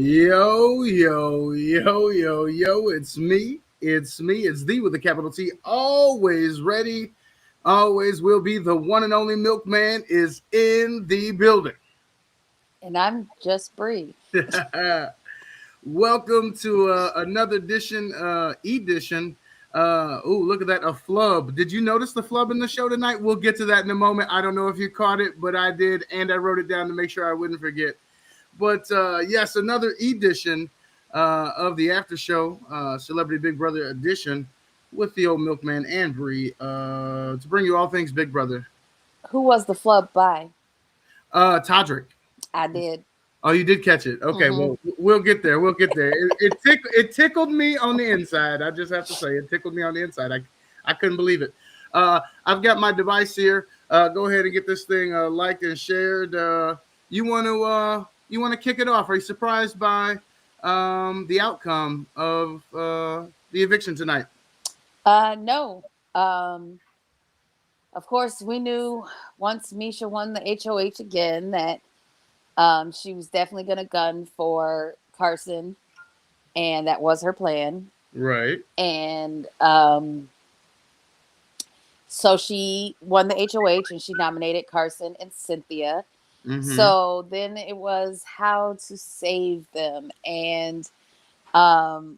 Yo, yo, yo, yo, yo, it's me. It's me. It's the with a capital T. Always ready. Always will be. The one and only milkman is in the building. And I'm just Bree. Welcome to another edition, edition. Look at that, a flub. Did you notice the flub in the show tonight? We'll get to that in a moment. I don't know if you caught it, but I did, and I wrote it down to make sure I wouldn't forget. But yes, another edition of the after show, Celebrity Big Brother edition, with the old milkman and Bree, to bring you all things Big Brother. Who was the flub by? Todrick. I did. Oh, you did catch it. Okay, Mm-hmm. well, we'll get there. We'll get there. It tickled me on the inside. I just have to say, it tickled me on the inside. I couldn't believe it. I've got my device here. Go ahead and get this thing liked and shared. You want to kick it off? Are you surprised by the outcome of the eviction tonight? No. Of course, we knew once Misha won the HOH again that she was definitely going to gun for Carson, and that was her plan. Right. And so she won the HOH, and she nominated Carson and Cynthia. Mm-hmm. So then it was how to save them. And, as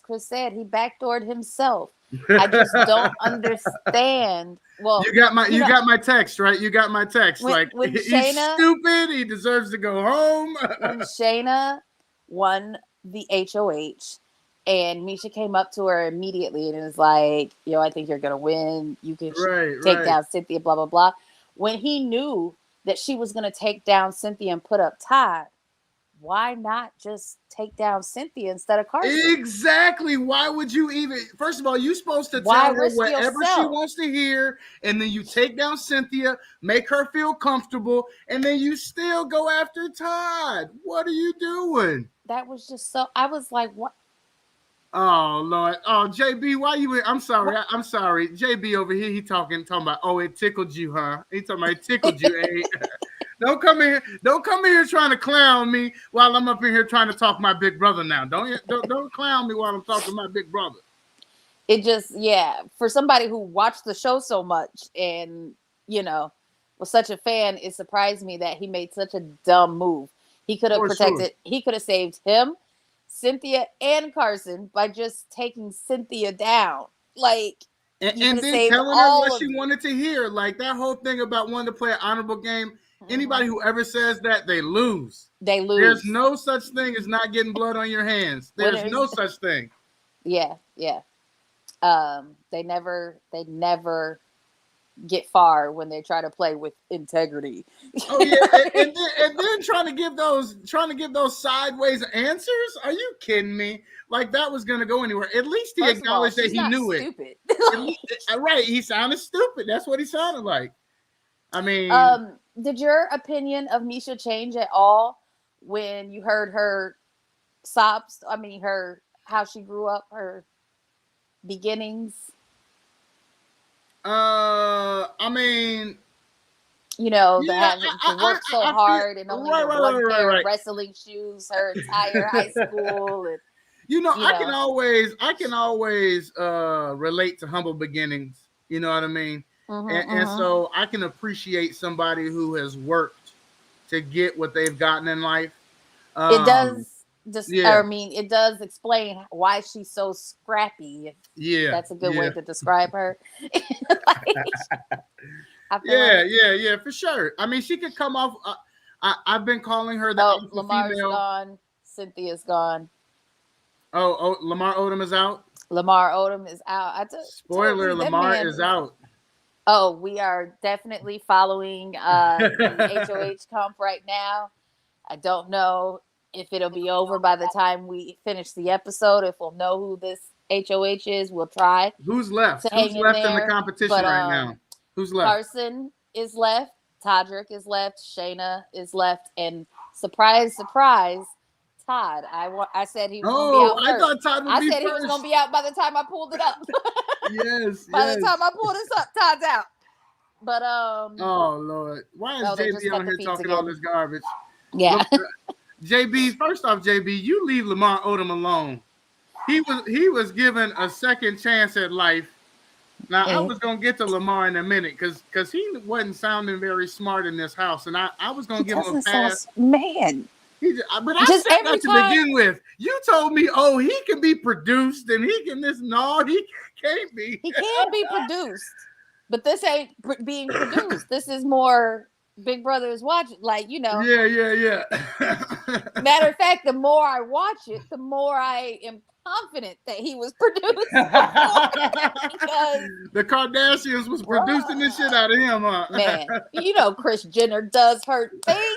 Chris said, he backdoored himself. I just don't understand. Well, you got my text, right? You got my text. When he's Shayna, stupid. He deserves to go home. When Shayna won the HOH, and Misha came up to her immediately and was like, I think you're gonna win. You can take down Cynthia, blah blah blah. When he knew that she was gonna take down Cynthia and put up Todd, why not just take down Cynthia instead of Carson? Exactly. Why would you even? First of all, you're supposed to tell her whatever she wants to hear, and then you take down Cynthia, make her feel comfortable, and then you still go after Todd. What are you doing? That was just so. I was like, what? Oh Lord! Oh JB, why you? I'm sorry. I'm sorry. JB over here, he talking about. Oh, it tickled you, huh? He talking about it tickled you. Don't come in here trying to clown me while I'm up in here trying to talk my big brother now. Don't clown me while I'm talking my big brother. It just, for somebody who watched the show so much and, was such a fan, it surprised me that he made such a dumb move. He could have he could have saved him, Cynthia, and Carson by just taking Cynthia down. And then telling her what she wanted to hear. Like that whole thing about wanting to play an honorable game. Anybody who ever says that, they lose. They lose. There's no such thing as not getting blood on your hands. There's no such thing. Yeah. They never get far when they try to play with integrity. Oh yeah, and then trying to give those sideways answers. Are you kidding me? Like that was gonna go anywhere. At least he acknowledged that he knew stupid. it. Right, he sounded stupid. That's what he sounded like. I mean, did your opinion of Misha change at all when you heard her sobs? I mean, how she grew up, her beginnings. I mean, having to work so hard and only one pair of wrestling shoes her entire high school. And, I can always relate to humble beginnings. You know what I mean? And so I can appreciate somebody who has worked to get what they've gotten in life. It does. It does explain why she's so scrappy. Yeah, that's a good way to describe her. Yeah, for sure. I mean, she could come off. I've been calling her the Lamar's gone. Cynthia's gone. Oh, Lamar Odom is out. Lamar Odom is out. Spoiler: Lamar is out. Oh, we are definitely following the HOH comp right now. I don't know if it'll be over by the time we finish the episode. If we'll know who this HOH is, we'll try. Who's left? Who's left in the competition right now? Who's left? Carson is left. Todrick is left. Shayna is left. And surprise, surprise, Todd. I said he was going to be out first. I thought Todd would be first. I said he was going to be out by the time I pulled it up. Yes. By the time I pulled this up, Todd's out. But oh Lord, why is JB on here talking all this garbage? Yeah. Look, JB, first off, JB, you leave Lamar Odom alone. He was given a second chance at life. Now I was gonna get to Lamar in a minute because he wasn't sounding very smart in this house, and I was gonna He give him a doesn't sound pass. man. But I Just said every that to time. begin with. You told me, oh, he can be produced and he can this. No, he can't be. He can be produced, but this ain't being produced. This is more Big Brother is watching. Like, Yeah. Matter of fact, the more I watch it, the more I am confident that he was produced because the Kardashians was producing the shit out of him, huh? Man, Kris Jenner does her thing.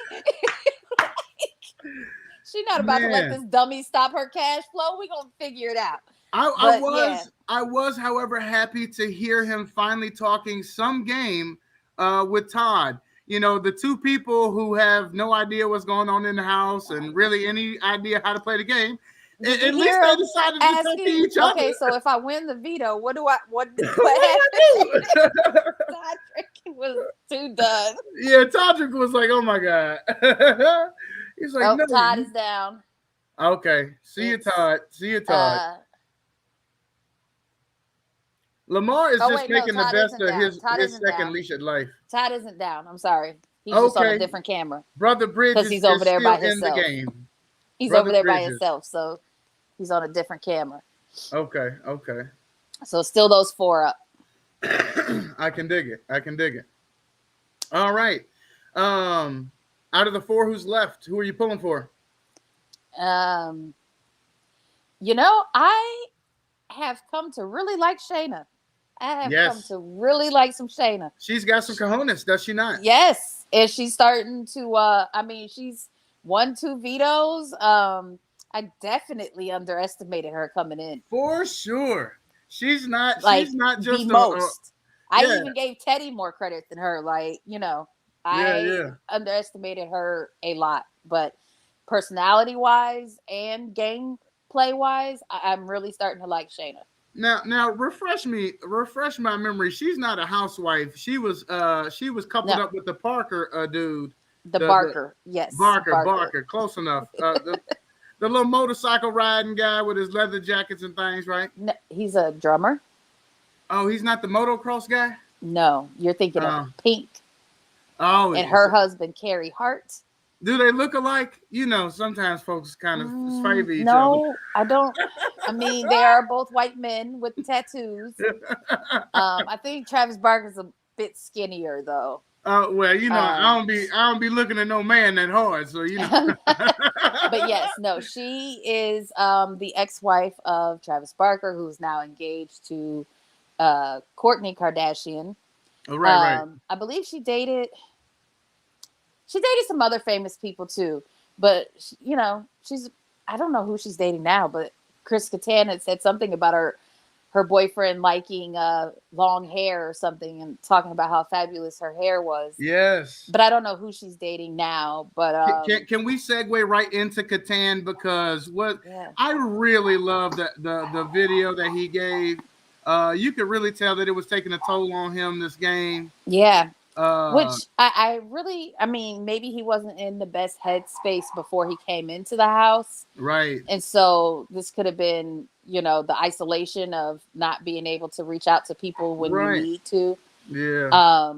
She's not about to let this dummy stop her cash flow. We're gonna figure it out. I was, however, happy to hear him finally talking some game with Todd. The two people who have no idea what's going on in the house and really any idea how to play the game. At least they decided to talk to each other. Okay, so if I win the veto, what happened? Todrick was too done. Yeah, Todrick was like, "Oh my god." He's like, "No, Todd is down." Okay, see you, Todd. Lamar is just making the best of his second leash at life. Todd isn't down. I'm sorry. He's just on a different camera. Brother Bridges because he's over there by himself. In the game. He's over there by himself, so he's on a different camera. Okay. So still those 4 up. I can dig it. All right. Out of the 4 who's left, who are you pulling for? I have come to really like Shayna. I have come to really like some Shayna. She's got some cojones, does she not? Yes. And she's starting to she's 1-2 vetoes. I definitely underestimated her coming in. For sure. She's not just the most. I even gave Teddy more credit than her. I underestimated her a lot. But personality-wise and gameplay-wise, I'm really starting to like Shayna. Now, refresh my memory. She's not a housewife. She was coupled up with the Parker dude. The Barker, yes. Barker. Close enough. The little motorcycle riding guy with his leather jackets and things, right? No, he's a drummer. Oh, he's not the motocross guy? No, you're thinking of Pink. Oh, and her husband, Carrie Hart. Do they look alike? Sometimes folks kind of favor each other. No, I don't. I mean, they are both white men with tattoos. I think Travis Barker's a bit skinnier, though. Well, I don't be looking at no man that hard, so But yes, no, she is the ex-wife of Travis Barker, who's now engaged to Kourtney Kardashian. Oh, right. I believe she dated some other famous people too, but I don't know who she's dating now, but Chris Kattan had said something about her boyfriend liking long hair or something and talking about how fabulous her hair was. Yes. But I don't know who she's dating now. But can we segue right into Kattan? Because I really love the video that he gave. You could really tell that it was taking a toll on him, this game. Yeah. Which I mean, maybe he wasn't in the best headspace before he came into the house. Right. And so this could have been, the isolation of not being able to reach out to people when you need to. Yeah.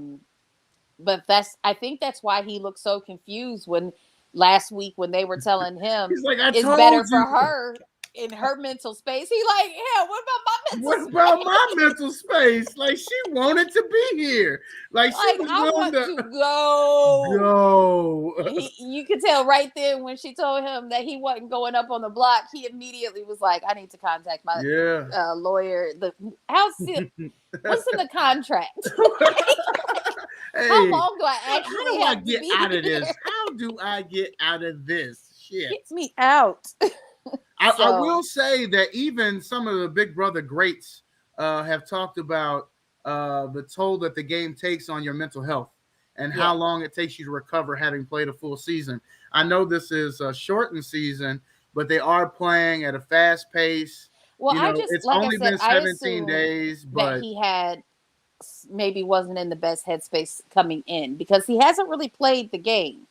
But I think that's why he looked so confused when last week when they were telling him he's like, it's better for her in her mental space. He like, yeah, what about my mental space? Like, she wanted to be here. Like she was I want to go. You could tell right there when she told him that he wasn't going up on the block. He immediately was like, I need to contact my lawyer. What's in the contract? How long do I actually have to be out of this? How do I get out of this? Shit. Get me out. I will say that even some of the Big Brother greats have talked about the toll that the game takes on your mental health and how long it takes you to recover having played a full season. I know this is a shortened season, but they are playing at a fast pace. Well, it's only been 17 days, but that he had maybe wasn't in the best headspace coming in because he hasn't really played the game.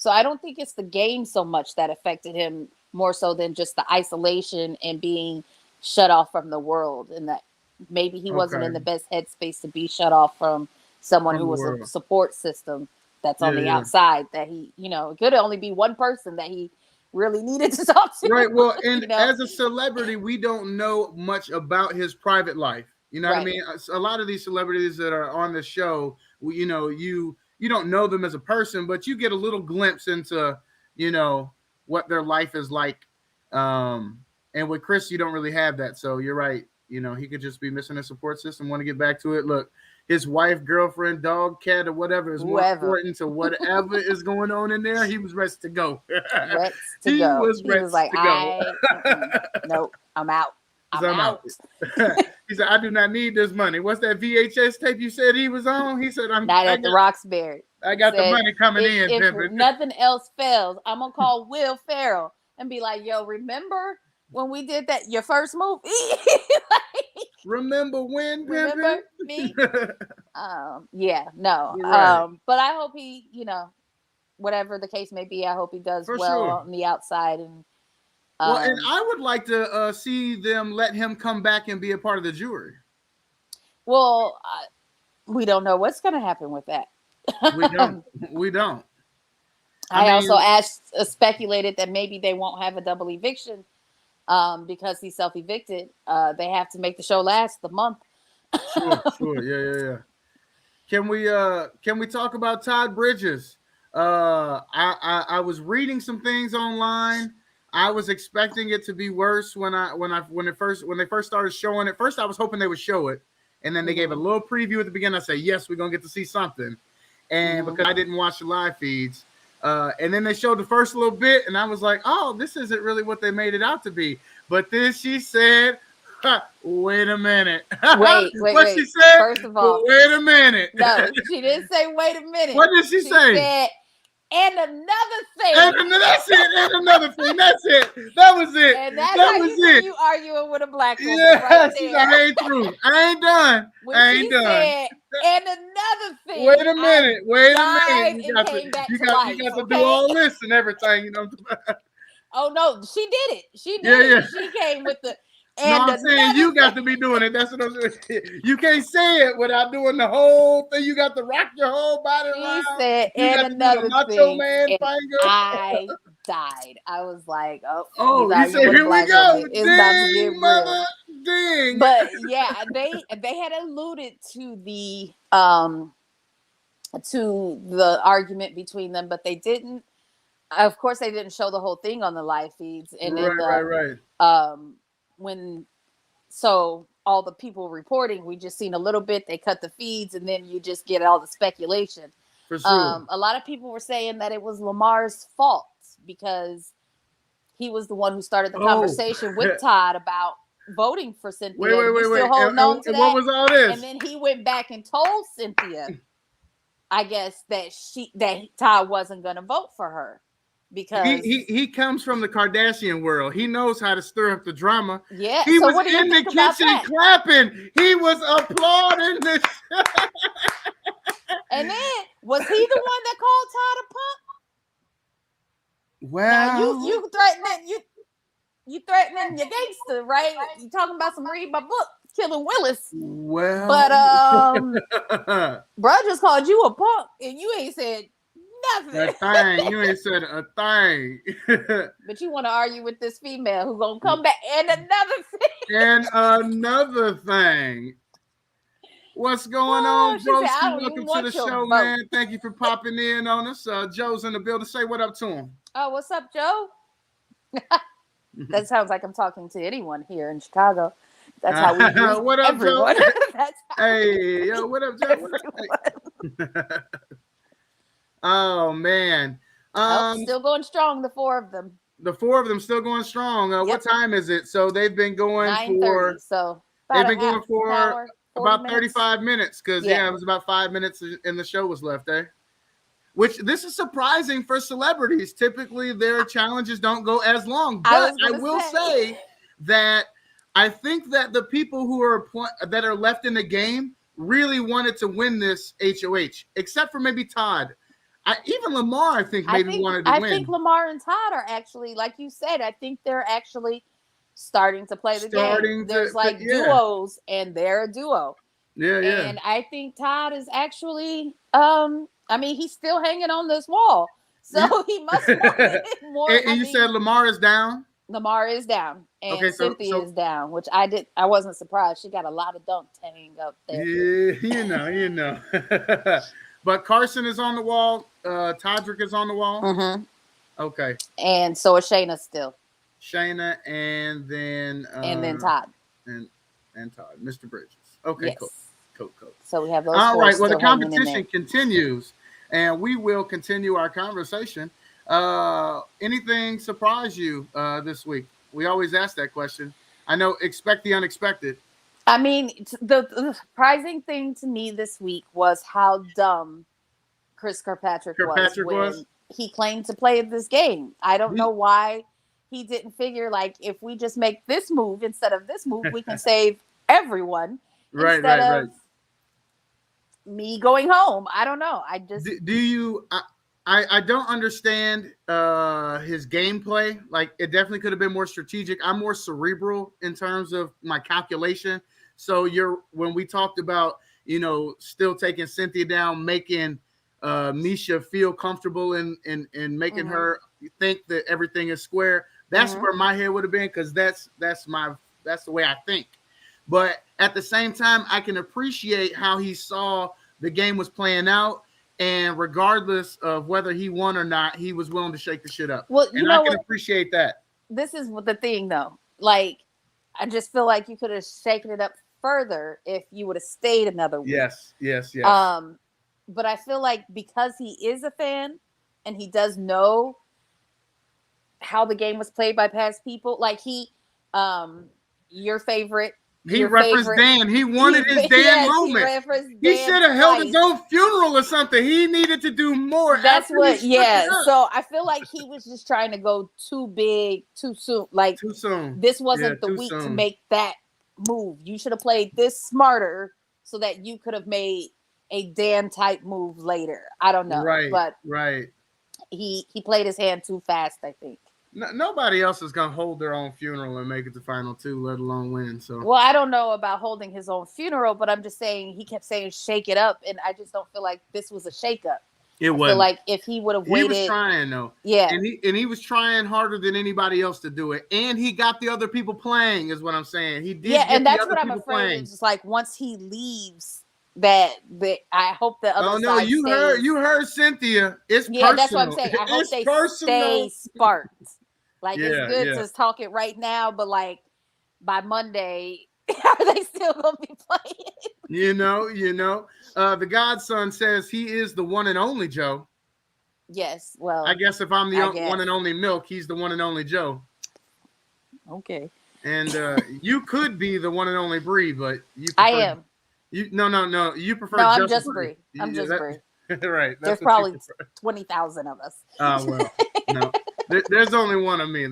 So I don't think it's the game so much that affected him more so than just the isolation and being shut off from the world, and that maybe he wasn't in the best headspace to be shut off from someone who was a support system that's on the outside, that he, it could only be one person that he really needed to talk to. Right. Well, and as a celebrity, we don't know much about his private life. You know what I mean? A lot of these celebrities that are on the show, you don't know them as a person, but you get a little glimpse into, what their life is like. And with Chris, you don't really have that. So you're right. He could just be missing a support system. Want to get back to it. Look, his wife, girlfriend, dog, cat, or whatever is more important to whatever is going on in there. He was ready to go. He was like, nope, I'm out. I'm out. He said, I do not need this money. What's that VHS tape you said he was on? He said, I'm not at the Roxbury. I got the money coming in. If nothing else fails, I'm going to call Will Ferrell and be like, yo, remember when we did that, your first movie? Remember when? Remember me? Yeah, no. Right. But I hope he, whatever the case may be, I hope he does on the outside. And and I would like to see them let him come back and be a part of the jury. Well, we don't know what's going to happen with that. We don't. I also speculated that maybe they won't have a double eviction because he's self-evicted. They have to make the show last the month. Sure. Yeah. Can we talk about Todd Bridges? I was reading some things online. I was expecting it to be worse when they first started showing it. First, I was hoping they would show it, and then they gave a little preview at the beginning. I said, yes, we're gonna get to see something. And because I didn't watch the live feeds, and then they showed the first little bit, and I was like, oh, this isn't really what they made it out to be. But then she said, wait a minute. Wait. She said? First of all, wait a minute. No, she didn't say wait a minute. What did she say? Said, and another thing. And that's it. And another thing. That's it. That was it. And that's how you arguing with a black woman. Yeah, she's like, I ain't through. I ain't done. I ain't done. Said, and another thing. Wait a minute. You got to do all this and everything. Oh no, she did it. She did it. She came with the. And no, I'm saying you got to be doing it. That's what I'm saying. You can't say it without doing the whole thing. You got to rock your whole body around. He said, and another thing. I died. I was like, he said, here we go. It's about to get real. Ding. But yeah, they had alluded to the argument between them, but they didn't. Of course, they didn't show the whole thing on the live feeds. And right. So all the people reporting, we just seen a little bit, they cut the feeds, and then you just get all the speculation. For sure. A lot of people were saying that it was Lamar's fault because he was the one who started the conversation with Todd about voting for Cynthia. Wait. And what was all this? And then he went back and told Cynthia, I guess, that Todd wasn't going to vote for her. Because he comes from the Kardashian world. He knows how to stir up the drama. Yeah. He was in the kitchen clapping. He was applauding this. And then was he the one that called Todd a punk? Well, now, you threatening your gangster, right? You talking about some read my book, killing Willis. Well, but bro just called you a punk, and you ain't said nothing. A thing. You ain't said a thing. But you want to argue with this female who's gonna come back and another thing. What's going on, bro? Welcome to the show, man. Thank you for popping in on us. Joe's in the building. Say what up to him. Oh, what's up, Joe? That sounds like I'm talking to anyone here in Chicago. That's how we greet what up, everyone. Joe? Hey, yo, what up, Joe? Oh man, still going strong. The four of them. The four of them still going strong. Yep. What time is it? So they've been going 9:30. So they've been going for about 35 minutes because it was about 5 minutes and the show was left there. Which this is surprising for celebrities. Typically, their challenges don't go as long. But I will say that I think that the people who are that are left in the game really wanted to win this HOH, except for maybe Todd. Even Lamar, I think, maybe wanted to win. I think Lamar and Todd are actually, like you said, I think they're actually starting to play the game. There's like duos, and they're a duo. Yeah, yeah. And I think Todd is actually, I mean, he's still hanging on this wall, so he must want it more. And you said Lamar is down? Lamar is down, and Cynthia is down, which I wasn't surprised. She got a lot of dunk tang up there. Yeah, you know. But Carson is on the wall. Todrick is on the wall. Mm-hmm. Okay. And so is Shayna still. Shayna, and then Todd. And Todd, Mr. Bridges. Okay, yes. Cool. So we have those. All right. Well, the competition continues, and we will continue our conversation. Anything surprise you this week? We always ask that question. I know, expect the unexpected. I mean, the surprising thing to me this week was how dumb Chris Kirkpatrick was when he claimed to play this game. I don't know why he didn't figure, like, if we just make this move instead of this move, we can save everyone. Right. Of me going home. I don't know. I just do you. I don't understand his gameplay. Like, it definitely could have been more strategic. I'm more cerebral in terms of my calculation. So when we talked about, still taking Cynthia down, making Misha feel comfortable and making her think that everything is square. That's where my head would have been, because that's the way I think. But at the same time, I can appreciate how he saw the game was playing out. And regardless of whether he won or not, he was willing to shake the shit up. Well, I can appreciate that. This is the thing, though. Like, I just feel like you could have shaken it up further if you would have stayed another week. Yes. But I feel like because he is a fan and he does know how the game was played by past people, like your favorite. He referenced Dan. He wanted his Dan moment. He should have held his own funeral or something. He needed to do more. That's what, So I feel like he was just trying to go too big, too soon. Like, too soon. This wasn't the week to make that move. You should have played this smarter so that you could have made a Dan type move later. I don't know. But he played his hand too fast, I think. Nobody else is going to hold their own funeral and make it to final two, let alone win. So, well, I don't know about holding his own funeral, but I'm just saying he kept saying shake it up, and I just don't feel like this was a shake up. It was. I feel like if he would have waited, he was trying though. Yeah, and he was trying harder than anybody else to do it, and he got the other people playing. Is what I'm saying. He did. Yeah, and that's what I'm afraid is. Just like once he leaves, that I hope the other. Oh no, side you heard Cynthia. It's personal. That's what I'm saying. I hope they stay sparked. Like, it's good to talk it right now, but like by Monday, are they still gonna be playing? The godson says he is the one and only Joe. Yes, well, I guess if I'm the one and only Milk, he's the one and only Joe. Okay. And you could be the one and only Bree, but I am. No. You prefer? No, I'm just Bree. I'm just Bree. Right. There's probably 20,000 of us. Oh well, no. There's only one of me.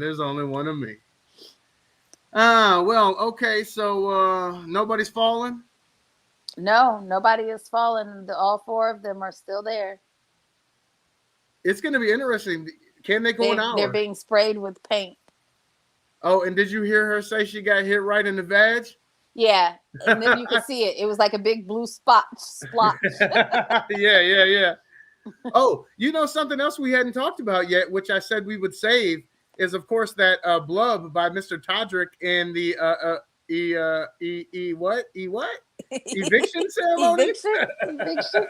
Well, okay. So nobody's fallen? No, nobody is fallen. All four of them are still there. It's going to be interesting. Can they go an hour? They're being sprayed with paint. Oh, and did you hear her say she got hit right in the vag? Yeah, and then you could see it. It was like a big blue splotch. Yeah. Oh, something else we hadn't talked about yet, which I said we would save, is of course that blub by Mr. Todrick in the eviction ceremony. Eviction.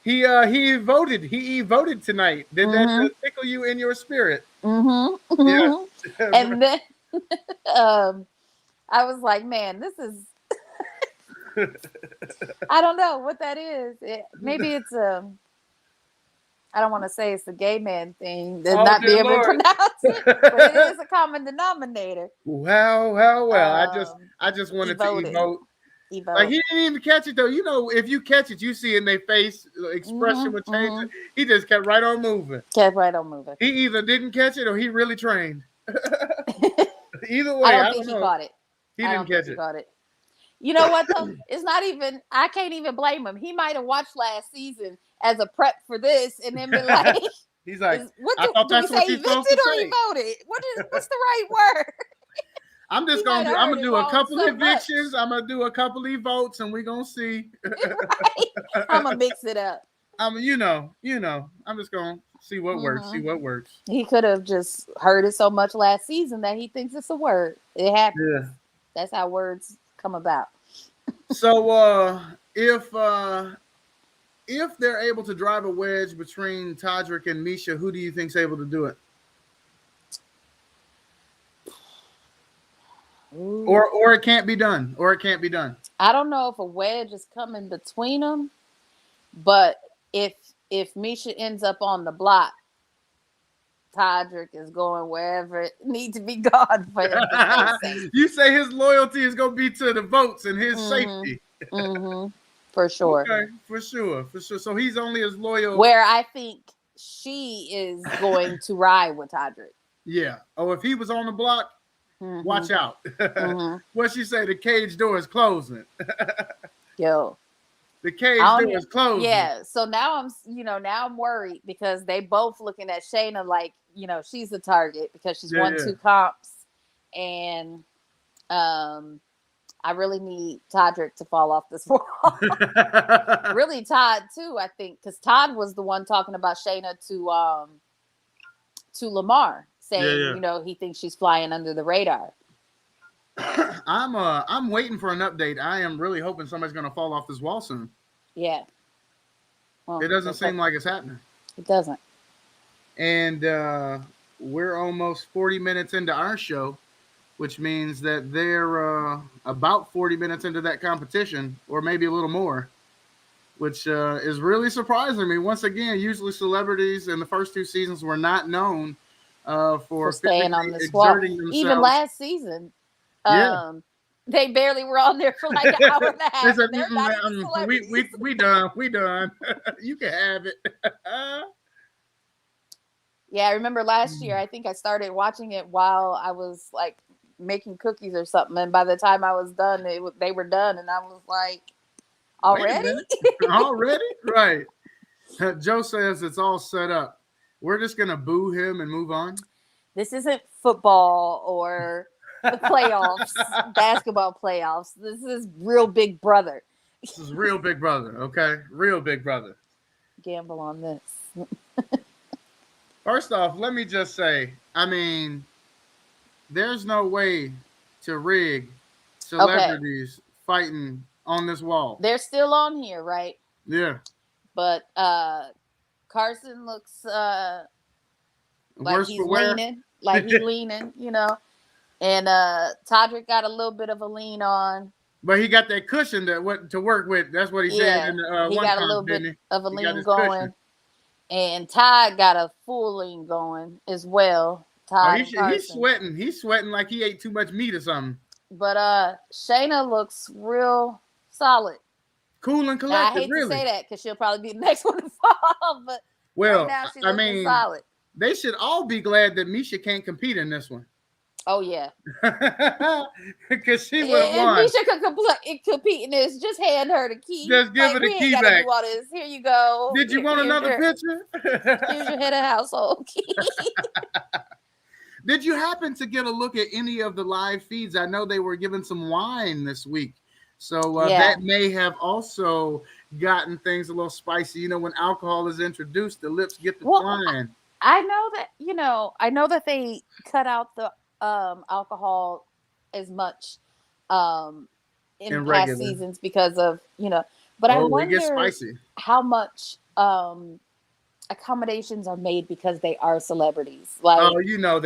He voted. He voted tonight. Did that tickle you in your spirit? Mm-hmm. Yeah. And then I was like, man, this is. I don't know what that is. Maybe it's I don't want to say it's a gay man thing to not be able to pronounce it, but it is a common denominator. Well. I just wanted to emote. Like, he didn't even catch it though. If you catch it, you see in their face expression would change. He just kept right on moving. He either didn't catch it or he really trained. Either way, I don't think he caught it. He didn't catch it. Got it. You know what though? It's not even. I can't even blame him. He might have watched last season as a prep for this, and then been like, "He's like, what I thought do we that's what say? you're supposed Evicted to or say." emoted? What's the right word? I'm just gonna do. I'm gonna do a couple evictions. I'm gonna do a couple of votes, and we're gonna see. Right. I'm gonna mix it up. You know. I'm just gonna see what works. See what works. He could have just heard it so much last season that he thinks it's a word. It happens. Yeah. That's how words come about. So if they're able to drive a wedge between Todrick and Misha, who do you think's able to do it? Ooh. Or it can't be done. I don't know if a wedge is coming between them, but if Misha ends up on the block, Todrick is going wherever it needs to be gone for him to stay safe. You say his loyalty is going to be to the votes and his safety. For sure. Okay, for sure. So he's only as loyal. Where I think she is going to ride with Todrick. Yeah. Oh, if he was on the block, watch out. What she say? The cage door is closing. Yo. The cage door is closing. Yeah. So now I'm worried because they both looking at Shayna like, she's the target because she's won 2 comps. And I really need Todrick to fall off this wall. Really Todd too, I think, because Todd was the one talking about Shayna to Lamar, saying, he thinks she's flying under the radar. I'm waiting for an update. I am really hoping somebody's gonna fall off this wall soon. Yeah. Well, it doesn't seem like it's happening. It doesn't. And we're almost 40 minutes into our show, which means that they're about 40 minutes into that competition, or maybe a little more, which is really surprising me. Once again, usually celebrities in the first 2 seasons were not known for staying on this wall. Even last season, they barely were on there for like an hour and a half. They're not even celebrities. We done. You can have it. Yeah, I remember last year, I think I started watching it while I was like making cookies or something. And by the time I was done, they were done. And I was like, already? Already? Right. Joe says it's all set up. We're just going to boo him and move on. This isn't football or the playoffs, basketball playoffs. This is real Big Brother. This is real Big Brother, okay? Real Big Brother. Gamble on this. First off, let me just say, there's no way to rig celebrities fighting on this wall. They're still on here, right? Yeah. But Carson looks like he's leaning. Like he's leaning, And Todrick got a little bit of a lean on. But he got that cushion to work with. That's what he said. In the, he got a little bit of a lean going. Cushion. And Todd got a full lean going as well. Todd he's sweating. He's sweating like he ate too much meat or something. But Shayna looks real solid. Cool and collected. Now, I hate to say that because she'll probably be the next one to fall. But right now she's looking solid. They should all be glad that Misha can't compete in this one. Oh, yeah. Because she would have won. Misha could compete in this. Just hand her the key. Just give her the key back. Do all this. Here you go. Did you want another picture? Here's your head of household key. Did you happen to get a look at any of the live feeds? I know they were giving some wine this week. So that may have also gotten things a little spicy. When alcohol is introduced, the lips get to flying. I know that they cut out the alcohol as much in past seasons because of but I wonder how much accommodations are made because they are celebrities. Like they're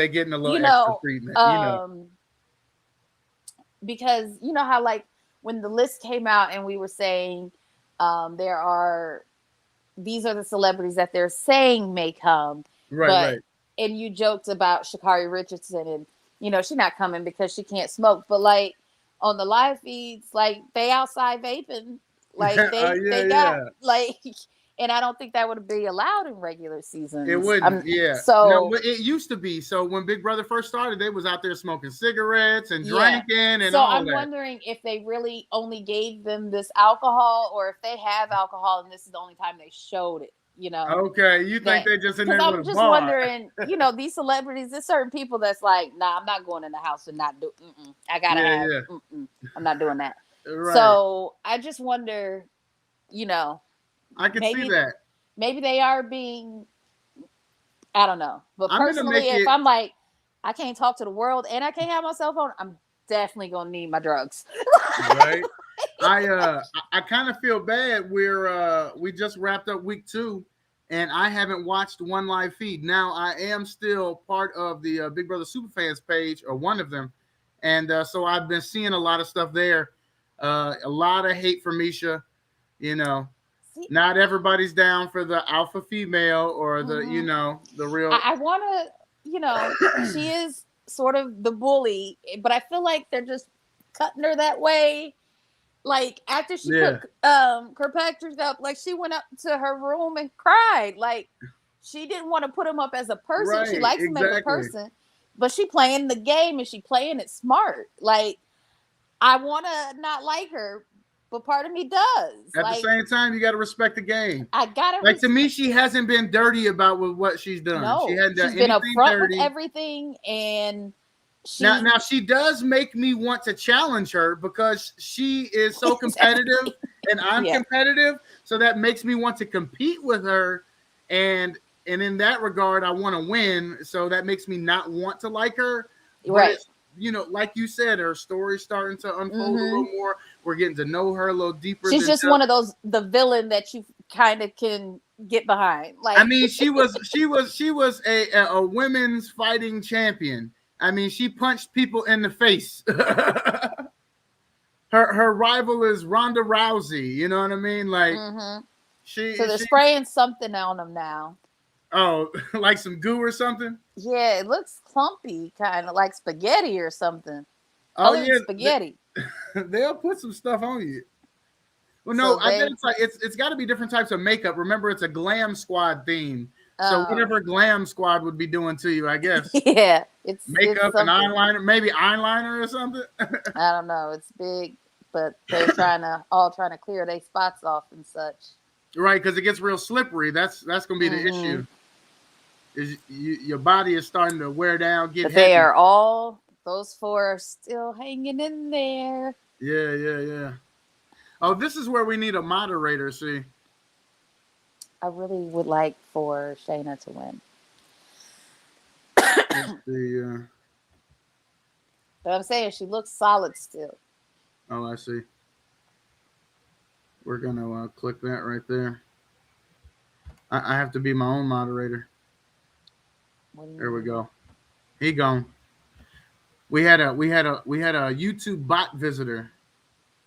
getting a little extra treatment. Because how like when the list came out and we were saying these are the celebrities that they're saying may come, right. And you joked about Sha'Carri Richardson and she's not coming because she can't smoke. But like on the live feeds, like they outside vaping, like they got like And I don't think that would be allowed in regular seasons. It wouldn't, yeah. So no, it used to be. So when Big Brother first started, they was out there smoking cigarettes and drinking and so all I'm that. wondering if they really only gave them this alcohol, or if they have alcohol and this is the only time they showed it. You know. Okay, you think they just in there with I'm a just bar? wondering, these celebrities, there's certain people that's like, nah, I'm not going in the house and not do. I gotta have. I'm not doing that. Right. So I just wonder, I can see that. Maybe they are being, I don't know. But personally, if I'm like, I can't talk to the world and I can't have my cell phone, I'm definitely gonna need my drugs. Right. I kind of feel bad. We just wrapped up week 2, and I haven't watched one live feed. Now I am still part of the Big Brother Superfans page, or one of them, and so I've been seeing a lot of stuff there. A lot of hate for Misha. Not everybody's down for the alpha female or the the real. I want to, she is sort of the bully, but I feel like they're just cutting her that way. Like after she put her pictures up, like she went up to her room and cried. Like she didn't want to put him up as a person. Right, she likes him as a person, but she playing the game and she playing it smart. Like I want to not like her, but part of me does. At the same time, you got to respect the game. I gotta to me, she hasn't been dirty about what she's done. No, she hasn't done she's been upfront with everything, and now she does make me want to challenge her because she is so competitive, and I'm competitive, so that makes me want to compete with her, and in that regard, I want to win, so that makes me not want to like her. Right. Like you said, her story's starting to unfold a little more. We're getting to know her a little deeper. She's just one of those, the villain that you kind of can get behind. Like, I mean, she was a women's fighting champion. I mean, she punched people in the face. her rival is Ronda Rousey. You know what I mean? Like, so they're spraying something on them now. Oh, like some goo or something? Yeah, it looks clumpy, kind of like spaghetti or something. Oh yeah, spaghetti. They'll put some stuff on you. Well, no, I bet it's got to be different types of makeup. Remember, it's a glam squad theme. So whatever glam squad would be doing to you, I guess. Yeah, it's makeup and eyeliner, maybe eyeliner or something. I don't know. It's big, but they're trying to clear their spots off and such. Right, because it gets real slippery. That's gonna be the issue. Is your body is starting to wear down, get heavy. They are all, those 4 are still hanging in there. Yeah. Oh, this is where we need a moderator, see. I really would like for Shayna to win. But I'm saying she looks solid still. Oh, I see. We're going to click that right there. I have to be my own moderator. There we go. He gone. We had a YouTube bot visitor.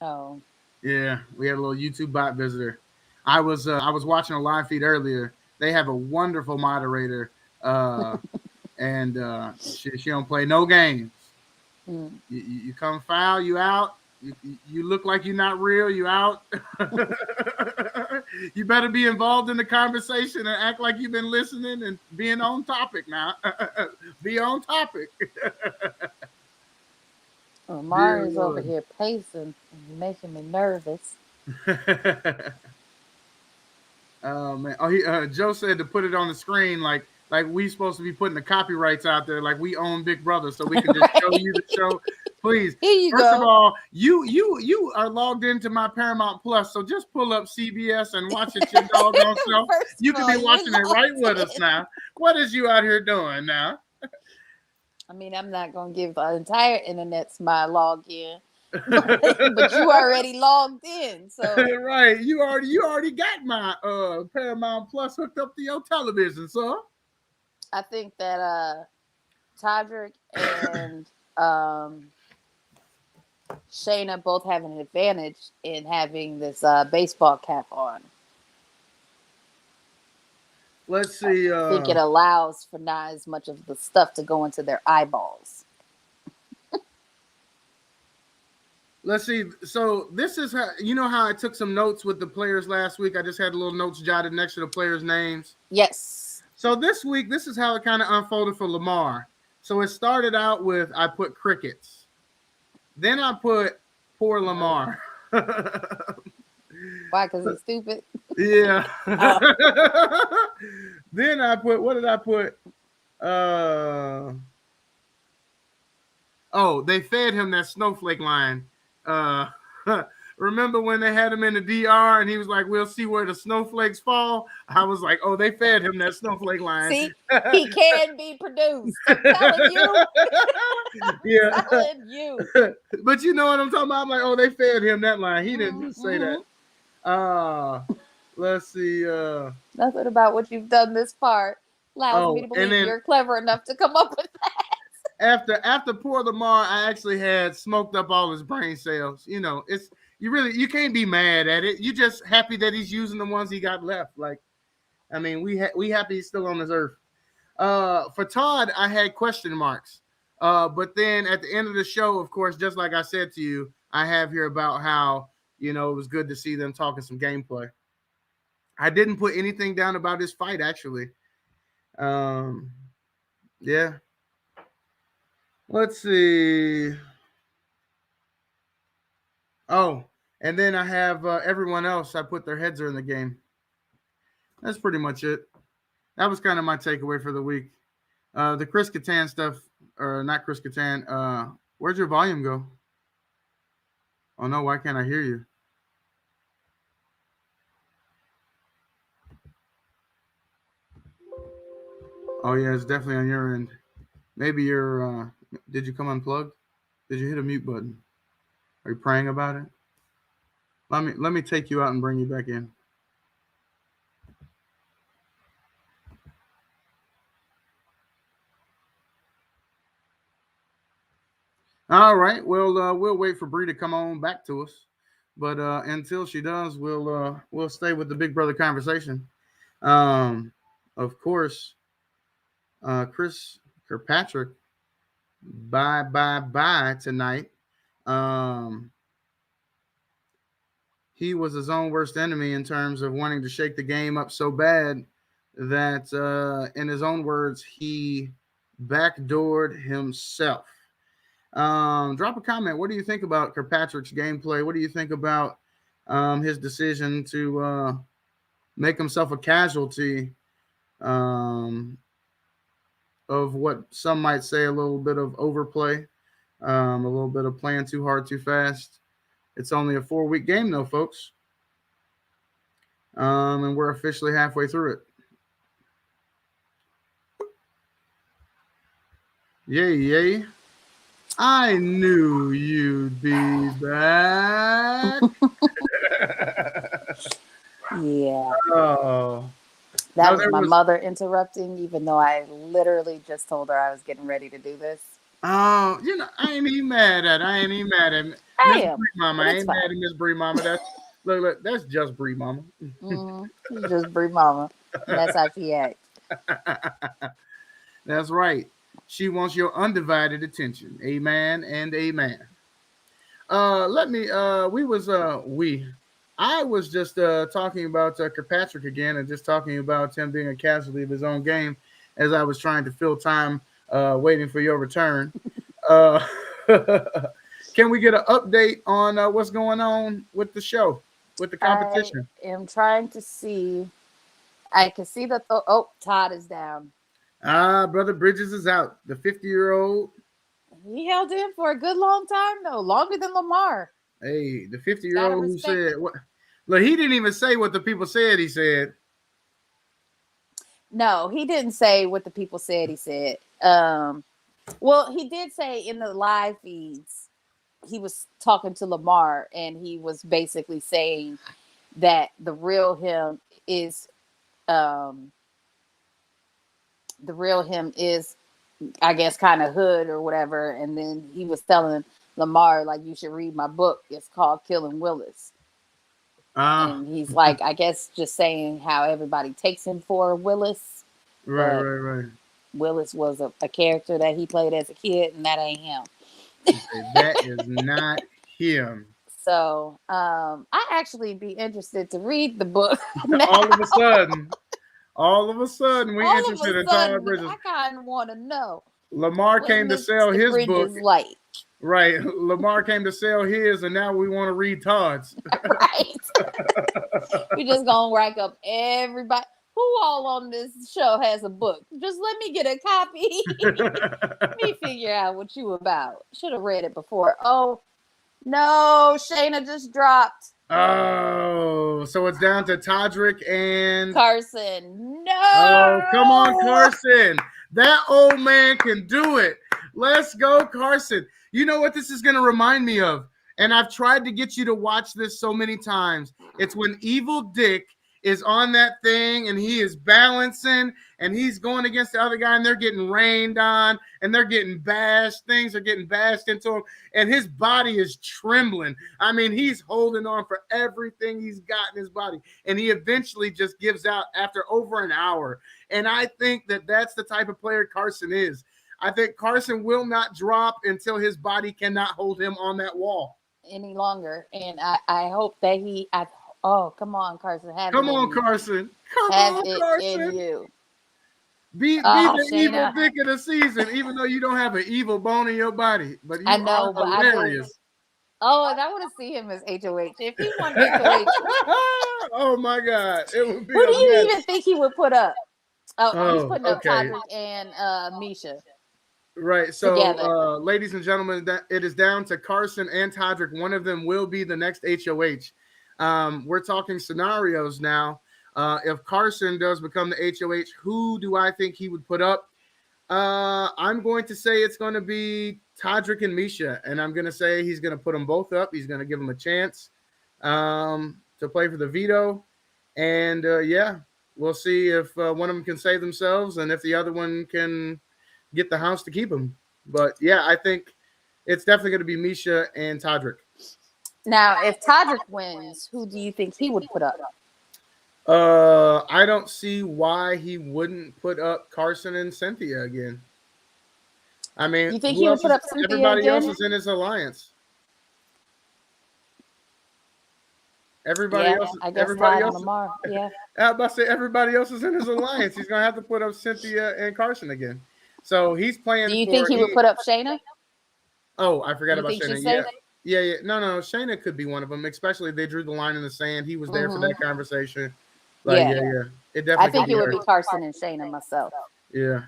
Oh. Yeah, we had a little YouTube bot visitor. I was watching a live feed earlier. They have a wonderful moderator, and she don't play no games. You come foul, you out. You look like you're not real, you out. You better be involved in the conversation and act like you've been listening and being on topic now. Be on topic. Mari's over here pacing and making me nervous. Oh man! Joe said to put it on the screen like we supposed to be putting the copyrights out there, like we own Big Brother, so we can just show you the show. Please. First of all, you are logged into my Paramount Plus, so just pull up CBS and watch it your doggone self. You can be watching it right with us now. What is you out here doing now? I mean, I'm not gonna give the entire internet's my login, but you already logged in, so right. You already got my Paramount Plus hooked up to your television, so I think that Todrick and Shayna both have an advantage in having this baseball cap on. Let's see. I think it allows for not as much of the stuff to go into their eyeballs. let's see. So this is how how I took some notes with the players last week. I just had little notes jotted next to the players' names. Yes. So this week, this is how it kind of unfolded for Lamar. So it started out with I put crickets. Then I put poor Lamar. Why? Because he's stupid. Yeah. Then I put, what did I put? Uh oh, they fed him that snowflake line. Uh Remember when they had him in the DR and he was like, "We'll see where the snowflakes fall." I was like, "Oh, they fed him that snowflake line." See, he can be produced. I'm telling you. Yeah. I'm telling you. But you know what I'm talking about? I'm like, "Oh, they fed him that line." He didn't say Mm-hmm. that. Let's see. Nothing about what you've done this far allows me Oh, to and believe then you're clever enough to come up with that. after poor Lamar, I actually had smoked up all his brain cells. It's you can't be mad at it. You just happy that he's using the ones he got left. Like, I mean, we happy he's still on this earth. For Todd, I had question marks. But then at the end of the show, of course, just like I said to you, I have here about how it was good to see them talking some gameplay. I didn't put anything down about his fight actually. Um, yeah. Let's see. Oh, and then I have everyone else. I put their heads are in the game. That's pretty much it. That was kind of my takeaway for the week. The Chris Kattan stuff, or not Chris Kattan. Where'd your volume go? Oh no, why can't I hear you? Oh yeah, it's definitely on your end. Maybe you're. Did you come unplugged? Did you hit a mute button? Are you praying about it? Let me take you out and bring you back in. All right. Well, we'll wait for Bree to come on back to us, but until she does, we'll stay with the Big Brother conversation. Um, of course, Chris Kirkpatrick, bye tonight. Um, he was his own worst enemy in terms of wanting to shake the game up so bad that, in his own words, he backdoored himself. Drop a comment. What do you think about Kirkpatrick's gameplay? What do you think about his decision to make himself a casualty um, of what some might say a little bit of overplay, a little bit of playing too hard, too fast? It's only a 4-week game, though, folks. And we're officially halfway through it. Yay, yay. I knew you'd be back. Yeah. Oh. That was my mother interrupting, even though I literally just told her I was getting ready to do this. Oh, I ain't even mad at. I ain't even mad at Miss Bree Mama. I ain't mad at Miss Bree Mama. Look, that's just Bree Mama. Mm-hmm. Just Bree Mama. And that's how she acts. That's right. She wants your undivided attention. Amen and amen. Let me. I was just talking about Kirkpatrick again, and just talking about him being a casualty of his own game, as I was trying to fill time waiting for your return. Uh, can we get an update on what's going on with the show, with the competition? I am trying to see. I can see that. Todd is down. Brother Bridges is out. The 50-year-old. He held in for a good long time, though, longer than Lamar. Hey, the 50-year-old who said what? Look, he didn't even say what the people said he said. No, he didn't say what the people said he said. Well, he did say in the live feeds, he was talking to Lamar, and he was basically saying that the real him is, I guess, kind of hood or whatever. And then he was telling Lamar, like, you should read my book. It's called Killing Willis. And he's like, I guess, just saying how everybody takes him for Willis. Right. Willis was a character that he played as a kid, and that ain't him. That is not him. So I actually be interested to read the book all of a sudden, we interested in Todd Bridges. I kind of want to know. Lamar came to sell his book. Like. Right. Lamar came to sell his, and now we want to read Todd's. Right. We just gonna rack up everybody. Who all on this show has a book? Just let me get a copy. Let me figure out what you about. Should have read it before. Oh no, Shayna just dropped. Oh, so it's down to Todrick and Carson. No. Oh, come on, Carson. That old man can do it. Let's go, Carson. You know what this is going to remind me of? And I've tried to get you to watch this so many times. It's when Evil Dick is on that thing and he is balancing and he's going against the other guy and they're getting rained on and they're getting bashed. Things are getting bashed into him and his body is trembling. I mean, he's holding on for everything he's got in his body and he eventually just gives out after over an hour. And I think that that's the type of player Carson is. I think Carson will not drop until his body cannot hold him on that wall any longer. And I hope that oh, come on, Carson. Come on, Carson. Have it in you. Be the evil dick of the season, even though you don't have an evil bone in your body. But you are hilarious. And I want to see him as HOH. If he won HOH. Oh, my God. It would be Who do you even think he would put up? Oh, he's putting up Todrick and Misha. Right. So, ladies and gentlemen, it is down to Carson and Todrick. One of them will be the next HOH. We're talking scenarios now. If Carson does become the HOH, who do I think he would put up? I'm going to say it's going to be Todrick and Misha, and I'm going to say he's going to put them both up. He's going to give them a chance to play for the veto. And, we'll see if one of them can save themselves and if the other one can get the house to keep them. But, yeah, I think it's definitely going to be Misha and Todrick. Now, if Todrick wins, who do you think he would put up? I don't see why he wouldn't put up Carson and Cynthia again. I mean, you think he would put up Cynthia everybody again? else is in his alliance. Everybody else. I guess everybody else. Lamar. Yeah. I was about to say everybody else is in his alliance. He's gonna have to put up Cynthia and Carson again. So he's playing. Do you think he would put up Shayna? Oh, I forgot about Shayna. Yeah. No. Shayna could be one of them, especially if they drew the line in the sand. He was there for that conversation. Like, yeah. It definitely. I think it would be Carson and Shayna myself. Yeah.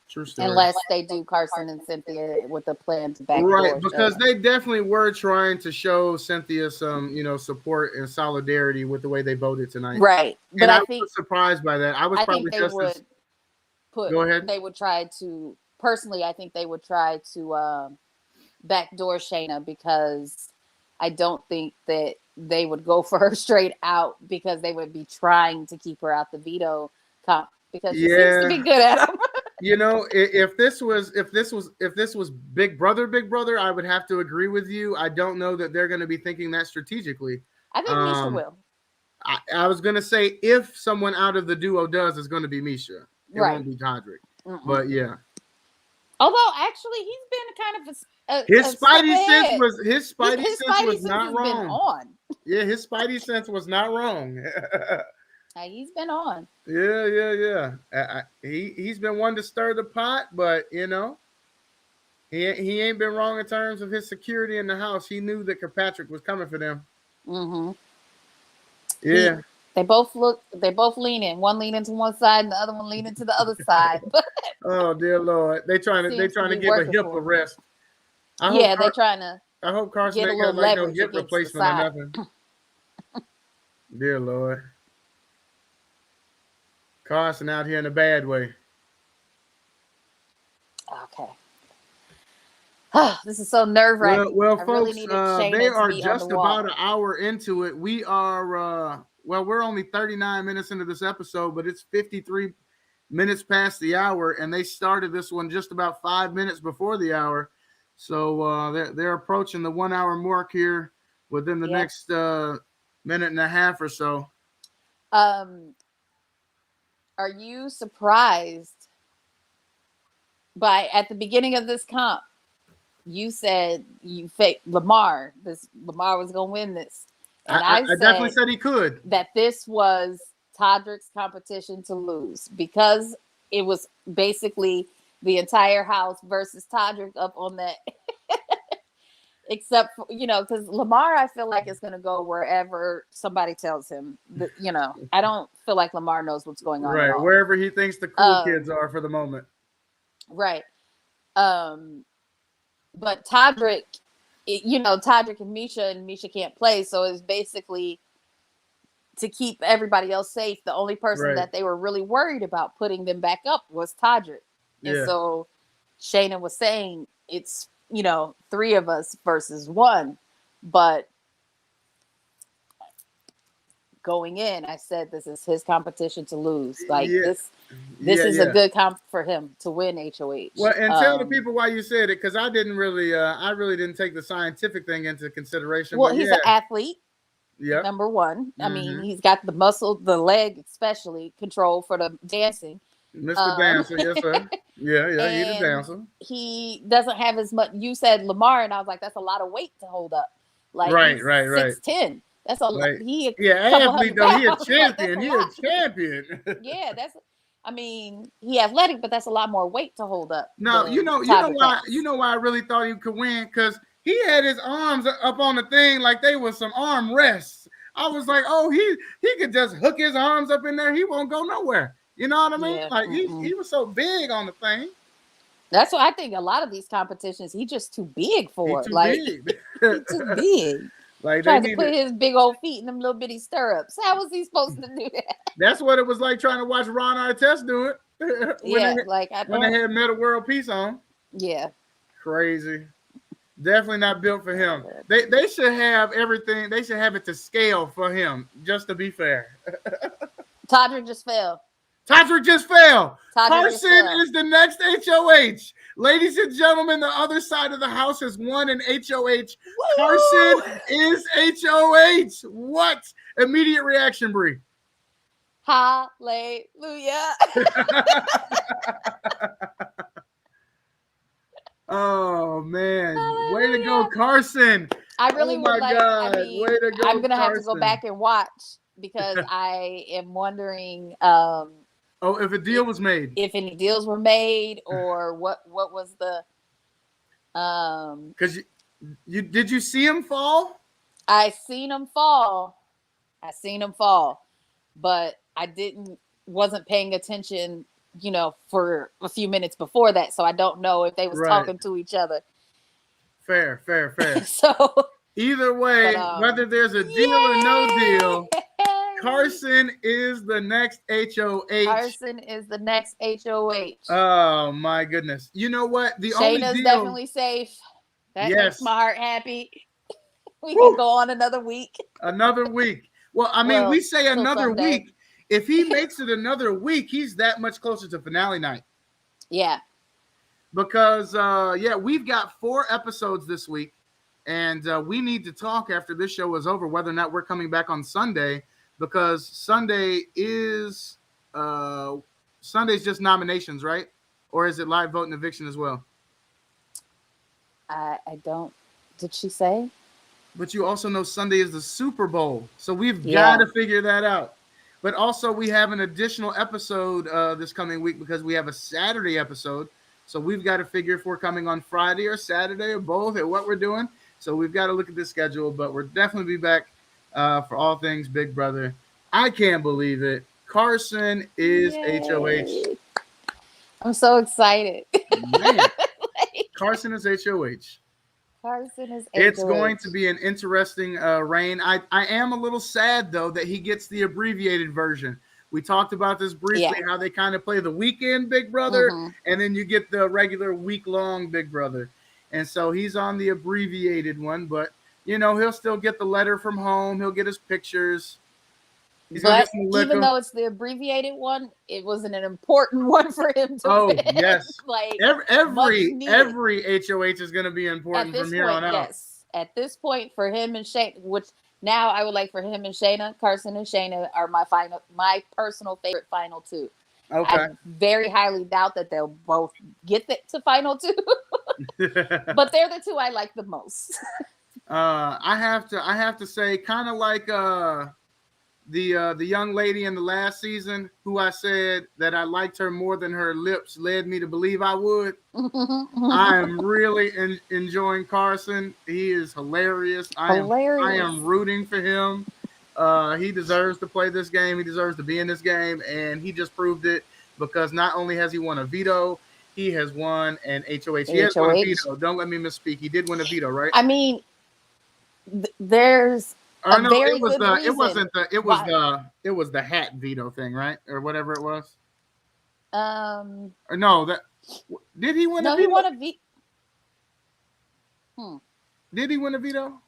True story. Unless they do Carson and Cynthia with a plan to back. Right, because they definitely were trying to show Cynthia some, support and solidarity with the way they voted tonight. Right, but I think was surprised by that. I was probably just Go ahead. They would try to personally. I think they would try to backdoor Shayna because I don't think that they would go for her straight out because they would be trying to keep her out the veto comp because she seems to be good at them. If this was Big Brother, I would have to agree with you. I don't know that they're going to be thinking that strategically. I think Misha will. I was going to say if someone out of the duo does, it's going to be Misha. It won't be Todrick. But yeah. Although actually he's been kind of his spidey sense was not wrong. Yeah, his spidey sense was not wrong. He's been on. Yeah. He's been one to stir the pot, but he ain't been wrong in terms of his security in the house. He knew that Kirkpatrick was coming for them. Mm-hmm. Yeah. They both leaning. One leaning to one side and the other one leaning to the other side. Oh dear Lord. They trying to give a hip a rest. They're trying to I hope Carson ain't got like no hip replacement or nothing. Dear Lord. Carson out here in a bad way. Okay. This is so nerve-wracking. Well, folks, they are just about an hour into it. We are, we're only 39 minutes into this episode, but it's 53 minutes past the hour, and they started this one just about 5 minutes before the hour. So they're approaching the 1 hour mark here within the next minute and a half or so. Are you surprised by at the beginning of this comp? you said you faked Lamar. Lamar was gonna win this, and I definitely said he could. That this was Todrick's competition to lose because it was basically the entire house versus Todrick up on that. Except for, because Lamar, I feel like is going to go wherever somebody tells him. I don't feel like Lamar knows what's going on. Right, at all. wherever he thinks the cool kids are for the moment. Right. But Todrick, Todrick and Misha can't play, so it's basically to keep everybody else safe. The only person that they were really worried about putting them back up was Todrick. And so Shayna was saying it's, 3 of us versus 1. But going in, I said this is his competition to lose. Like this is a good comp for him to win HOH. Well, and tell the people why you said it, because I really didn't take the scientific thing into consideration. Well, he's an athlete. Yep. Number 1. I mean, he's got the muscle, the leg especially, control for the dancing. Mr. Dancer, yes, sir. Yeah, he's a dancer. He doesn't have as much. You said Lamar, and I was like, that's a lot of weight to hold up. Like, right. 6'10". That's a lot. Athlete though. He a champion. He a champion. Yeah, he athletic, but that's a lot more weight to hold up. No, you know why I really thought he could win, because he had his arms up on the thing like they was some arm rests. I was like, oh, he could just hook his arms up in there. He won't go nowhere. You know what I mean? Like he was so big on the thing. That's what I think. A lot of these competitions, he's just too big for. He's too big. Like trying to put his big old feet in them little bitty stirrups. How was he supposed to do that? That's what it was like trying to watch Ron Artest do it. when they had Meta World Peace on. Yeah. Crazy. Definitely not built for him. They should have everything. They should have it to scale for him, just to be fair. Todrick just fell. Carson is the next HOH. Ladies and gentlemen, the other side of the house has won an HOH. Woo! Carson is HOH. What? Immediate reaction, Bree. Hallelujah. Oh, man. Hallelujah. Way to go, Carson. I really would like, God. Way to go, I'm going to have to go back and watch because I am wondering... if a deal was made. If any deals were made, or what was the because did you see him fall? I seen him fall, but I wasn't paying attention, for a few minutes before that, so I don't know if they was talking to each other. Fair. So either way, whether there's a deal or no deal, Carson is the next HOH. Carson is the next HOH. Oh my goodness! You know what? Shayna's definitely safe. That makes my heart happy. We can go on another week. Another week. Well, I mean, we say another week. If he makes it another week, he's that much closer to finale night. Yeah. Because we've got 4 episodes this week, and we need to talk after this show is over whether or not we're coming back on Sunday. Because Sunday is Sunday's just nominations, right? Or is it live vote and eviction as well? I don't. Did she say? But you also know Sunday is the Super Bowl, so we've got to figure that out. But also we have an additional episode this coming week because we have a Saturday episode. So we've got to figure if we're coming on Friday or Saturday or both or what we're doing. So we've got to look at this schedule, but we're definitely be back for all things Big Brother. I can't believe it. Carson is HOH. I'm so excited. Man. Carson is HOH. Carson is HOH. It's going to be an interesting reign. I am a little sad, though, that he gets the abbreviated version. We talked about this briefly, how they kind of play the weekend Big Brother, and then you get the regular week-long Big Brother. And so he's on the abbreviated one, but he'll still get the letter from home. He'll get his pictures. But even though it's the abbreviated one, it wasn't an important one for him to win. Yes. Like every HOH is going to be important from here on out. Yes. At this point, for him and Shayna, which now I would like for him and Shayna, Carson and Shayna are my personal favorite final 2. Okay. I very highly doubt that they'll both get to final 2. But they're the two I like the most. I have to say, kind of like the young lady in the last season who I said that I liked her more than her lips led me to believe I would. I am really enjoying Carson. He is hilarious. I am rooting for him. He deserves to play this game. He deserves to be in this game, and he just proved it because not only has he won a veto, he has won an HOH. He has won a veto. Don't let me misspeak. He did win a veto, right? I mean, there's a very good reason. It was the hat veto thing, right, or whatever it was. Or no, that did he win? No, a veto? He won a veto. Did he win a veto?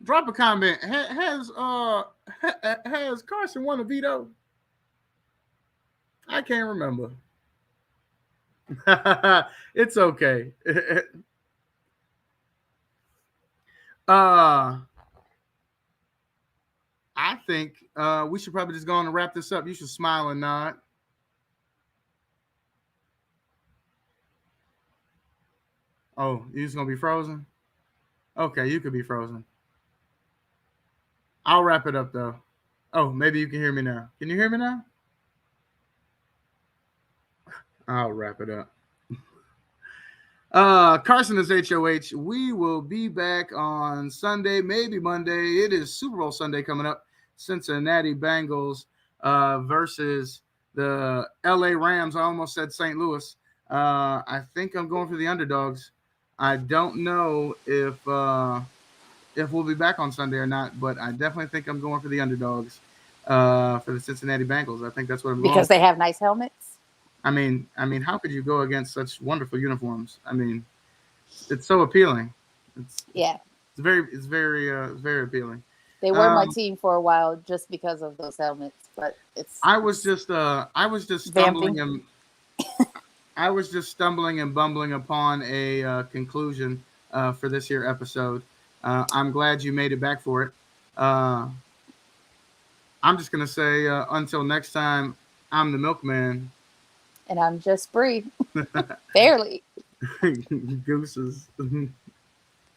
Drop a comment. Has Carson won a veto? I can't remember. It's okay. I think we should probably just go on and wrap this up. You should smile and nod. Oh, you're just gonna be frozen? Okay, you could be frozen. I'll wrap it up though. Oh, maybe you can hear me now. Can you hear me now? I'll wrap it up. Carson is HOH. We will be back on Sunday, maybe Monday. It is Super Bowl Sunday coming up. Cincinnati Bengals versus the LA Rams. I almost said St. Louis. I think I'm going for the underdogs. I don't know if we'll be back on Sunday or not, but I definitely think I'm going for the underdogs for the Cincinnati Bengals. I think that's what I'm going for. Because they have nice helmets? I mean, how could you go against such wonderful uniforms? I mean, it's so appealing. It's very appealing. They were my team for a while just because of those helmets, but I was just stumbling and bumbling upon a conclusion for this here episode. I'm glad you made it back for it. I'm just gonna say until next time. I'm the Milkman. And I'm just Bree. Barely. Gooses.